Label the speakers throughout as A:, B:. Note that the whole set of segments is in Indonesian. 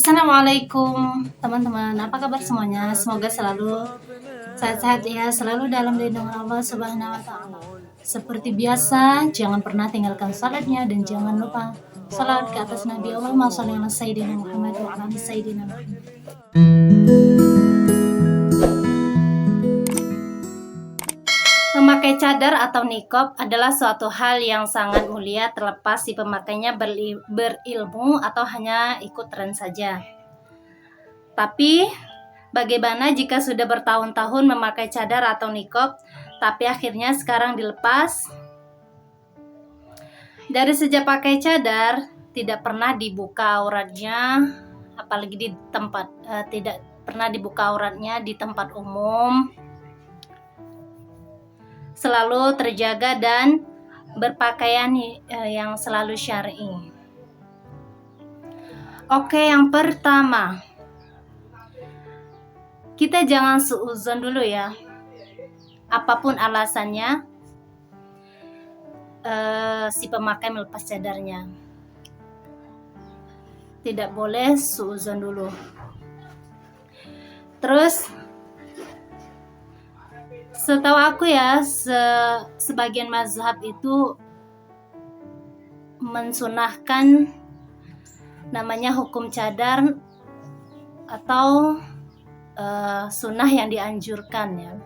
A: Assalamualaikum teman-teman, apa kabar semuanya? Semoga selalu sehat-sehat ya, selalu dalam lindungan Allah Subhanahu wa Ta'ala. Seperti biasa, jangan pernah tinggalkan salatnya dan jangan lupa salat ke atas Nabi. Allahumma shalli ala Sayyidina Muhammad wa ala ali Sayyidina Muhammad. Memakai cadar atau niqab adalah suatu hal yang sangat mulia terlepas si pemakainya berilmu atau hanya ikut tren saja. Tapi bagaimana jika sudah bertahun-tahun memakai cadar atau niqab, tapi akhirnya sekarang dilepas? Dari sejak pakai cadar, tidak pernah dibuka auratnya, apalagi di tempat tidak pernah dibuka auratnya di tempat umum. Selalu terjaga dan berpakaian yang selalu syar'i. Oke, yang pertama, kita jangan suudzon dulu ya. Apapun alasannya, si pemakai melepas cadarnya. Tidak boleh suudzon dulu. Terus, setahu aku ya, sebagian mazhab itu mensunahkan namanya hukum cadar atau sunnah yang dianjurkan ya.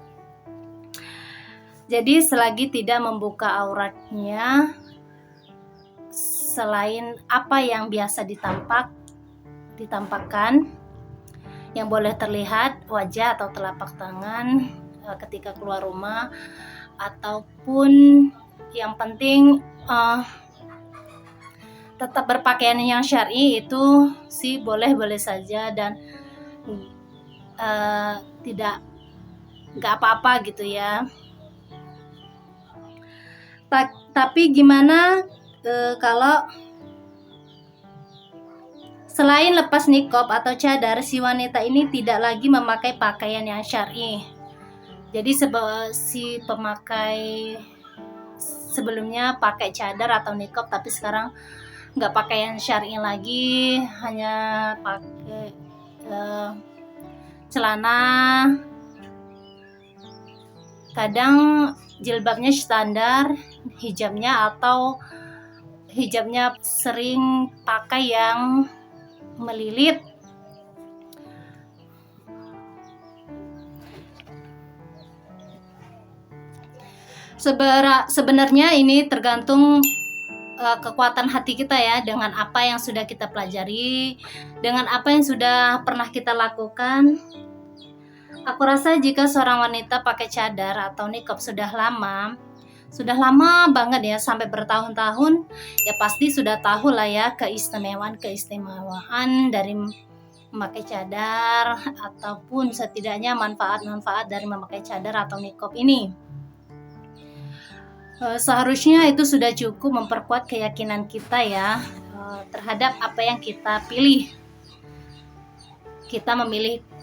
A: Jadi selagi tidak membuka auratnya selain apa yang biasa ditampakkan, yang boleh terlihat wajah atau telapak tangan ketika keluar rumah, ataupun yang penting tetap berpakaian yang syar'i, itu sih boleh-boleh saja dan nggak apa-apa gitu ya. Tapi gimana kalau selain lepas niqab atau cadar, si wanita ini tidak lagi memakai pakaian yang syar'i? Jadi si pemakai sebelumnya pakai cadar atau niqab, tapi sekarang nggak pakai yang syar'i lagi, hanya pakai celana, kadang jilbabnya standar, hijabnya sering pakai yang melilit. Sebenarnya ini tergantung kekuatan hati kita ya, dengan apa yang sudah kita pelajari, dengan apa yang sudah pernah kita lakukan. Aku rasa jika seorang wanita pakai cadar atau niqab sudah lama banget ya, sampai bertahun-tahun, ya pasti sudah tahu lah ya keistimewaan dari memakai cadar, ataupun setidaknya manfaat-manfaat dari memakai cadar atau niqab ini. Seharusnya itu sudah cukup memperkuat keyakinan kita ya terhadap apa yang kita pilih. Kita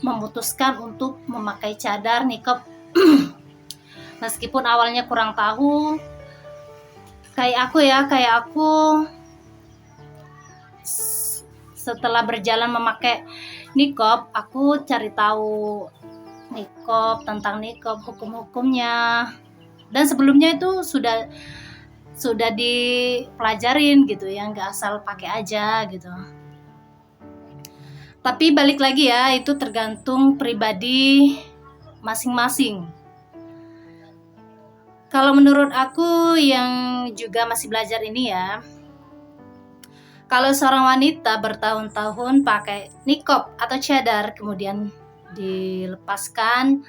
A: memutuskan untuk memakai cadar, niqab meskipun awalnya kurang tahu. Kayak aku setelah berjalan memakai niqab, aku cari tahu tentang niqab, hukum-hukumnya. Dan sebelumnya itu sudah dipelajarin gitu ya, nggak asal pakai aja gitu. Tapi balik lagi ya, itu tergantung pribadi masing-masing. Kalau menurut aku yang juga masih belajar ini ya, kalau seorang wanita bertahun-tahun pakai niqab atau cadar, kemudian dilepaskan,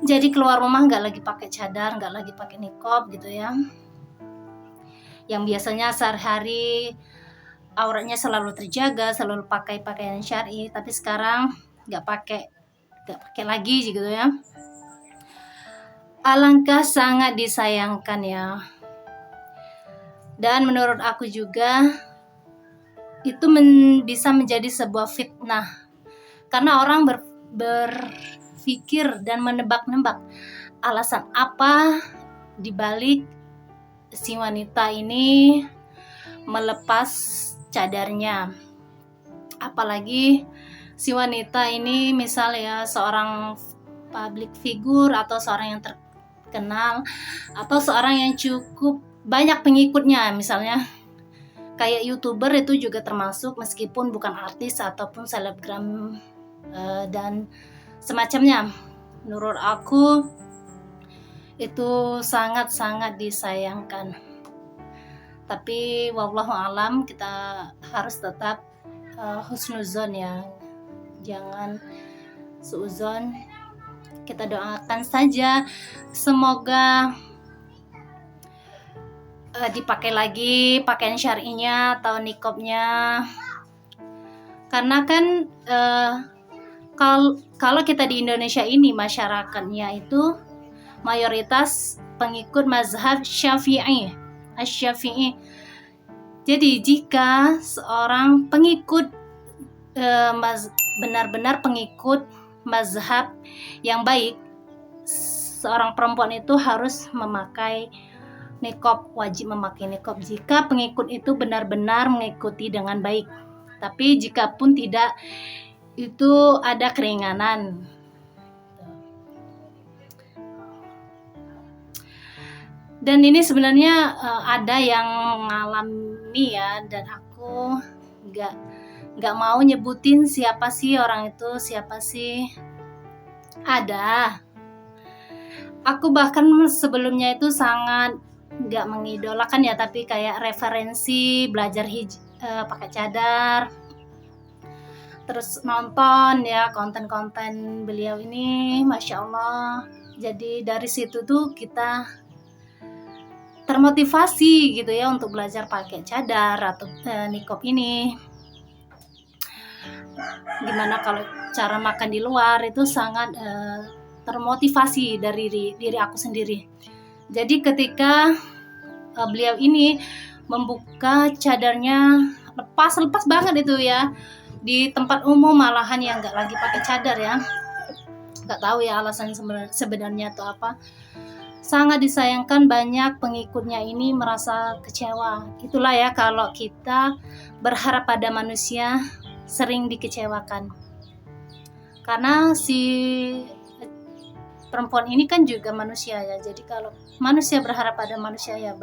A: jadi keluar rumah nggak lagi pakai cadar, nggak lagi pakai niqab gitu ya, yang biasanya sehari-hari auratnya selalu terjaga, selalu pakai pakaian syar'i, tapi sekarang nggak pakai lagi gitu ya. Alangkah sangat disayangkan ya. Dan menurut aku juga itu bisa menjadi sebuah fitnah, karena orang berpikir dan menebak-nebak alasan apa dibalik si wanita ini melepas cadarnya. Apalagi si wanita ini misal ya seorang public figure atau seorang yang terkenal atau seorang yang cukup banyak pengikutnya, misalnya kayak YouTuber itu juga termasuk meskipun bukan artis ataupun selebgram dan semacamnya. Menurut aku itu sangat-sangat disayangkan. Tapi wallahu alam, kita harus tetap husnuzon ya, jangan suuzon. Kita doakan saja semoga dipakai lagi pakaian syar'inya atau niqabnya, karena kan kalau kita di Indonesia ini masyarakatnya itu mayoritas pengikut mazhab Syafi'i. Jadi jika seorang pengikut benar-benar pengikut mazhab yang baik, seorang perempuan itu harus memakai niqab, wajib memakai niqab jika pengikut itu benar-benar mengikuti dengan baik. Tapi jika pun tidak, itu ada keringanan. Dan ini sebenarnya ada yang mengalami ya, dan aku nggak mau nyebutin siapa sih orang itu, siapa sih. Ada. Aku bahkan sebelumnya itu sangat nggak mengidolakan ya, tapi kayak referensi belajar pakai cadar, terus nonton ya konten-konten beliau ini, masya Allah. Jadi dari situ tuh kita termotivasi gitu ya untuk belajar pakai cadar atau niqab ini. Gimana kalau cara makan di luar, itu sangat termotivasi dari diri aku sendiri. Jadi ketika beliau ini membuka cadarnya lepas banget itu ya di tempat umum, malahan yang nggak lagi pakai cadar ya, nggak tahu ya alasan sebenarnya atau apa. Sangat disayangkan, banyak pengikutnya ini merasa kecewa. Itulah ya kalau kita berharap pada manusia sering dikecewakan, karena si perempuan ini kan juga manusia ya. Jadi kalau manusia berharap pada manusia ya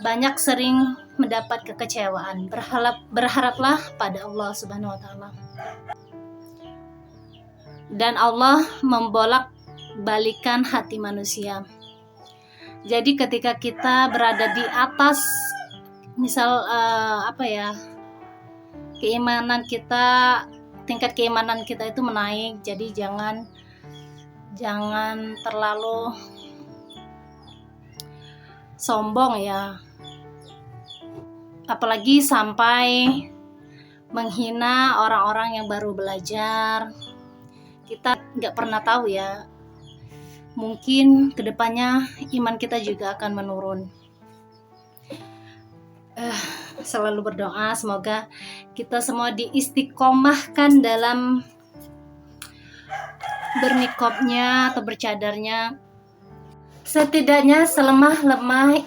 A: banyak sering mendapat kekecewaan. Berharaplah pada Allah Subhanahu wa taala. Dan Allah membolak-balikan hati manusia. Jadi ketika kita berada di atas, misal keimanan kita, tingkat keimanan kita itu menaik, jadi jangan terlalu sombong ya, apalagi sampai menghina orang-orang yang baru belajar. Kita nggak pernah tahu ya, mungkin kedepannya iman kita juga akan menurun. Selalu berdoa semoga kita semua diistiqomahkan dalam berniqabnya atau bercadarnya. Setidaknya selemah-lemah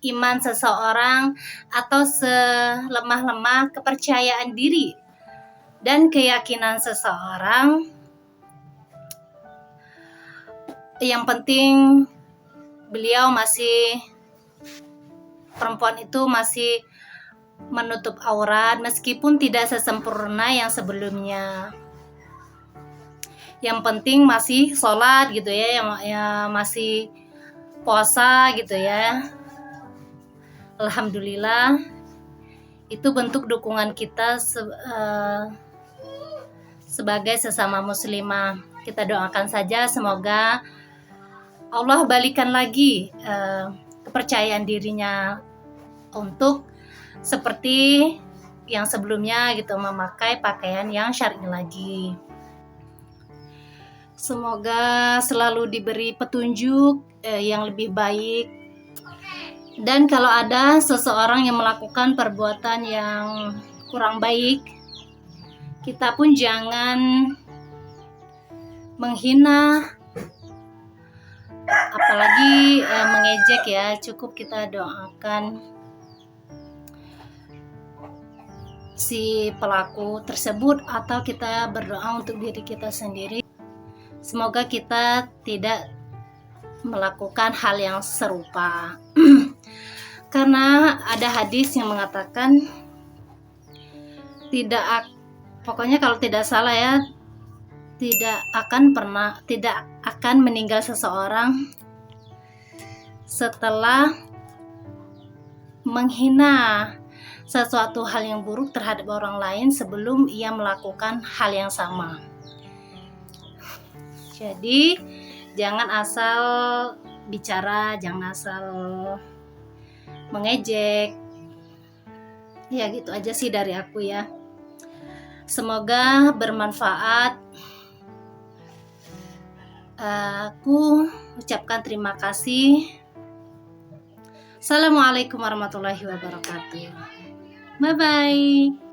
A: iman seseorang atau selemah-lemah kepercayaan diri dan keyakinan seseorang, yang penting perempuan itu masih menutup aurat meskipun tidak sesempurna yang sebelumnya. Yang penting masih sholat gitu ya, masih puasa gitu ya. Alhamdulillah, itu bentuk dukungan kita sebagai sesama muslimah. Kita doakan saja semoga Allah balikan lagi kepercayaan dirinya untuk seperti yang sebelumnya gitu, memakai pakaian yang syar'i lagi. Semoga selalu diberi petunjuk yang lebih baik. Dan kalau ada seseorang yang melakukan perbuatan yang kurang baik, kita pun jangan menghina, apalagi mengejek ya. Cukup kita doakan si pelaku tersebut, atau kita berdoa untuk diri kita sendiri. Semoga kita tidak melakukan hal yang serupa. Karena ada hadis yang mengatakan pokoknya kalau tidak salah ya, tidak akan meninggal seseorang setelah menghina sesuatu hal yang buruk terhadap orang lain sebelum ia melakukan hal yang sama. Jadi jangan asal bicara, jangan asal mengejek. Ya gitu aja sih dari aku ya. Semoga bermanfaat. Aku ucapkan terima kasih. Assalamualaikum warahmatullahi wabarakatuh. Bye bye.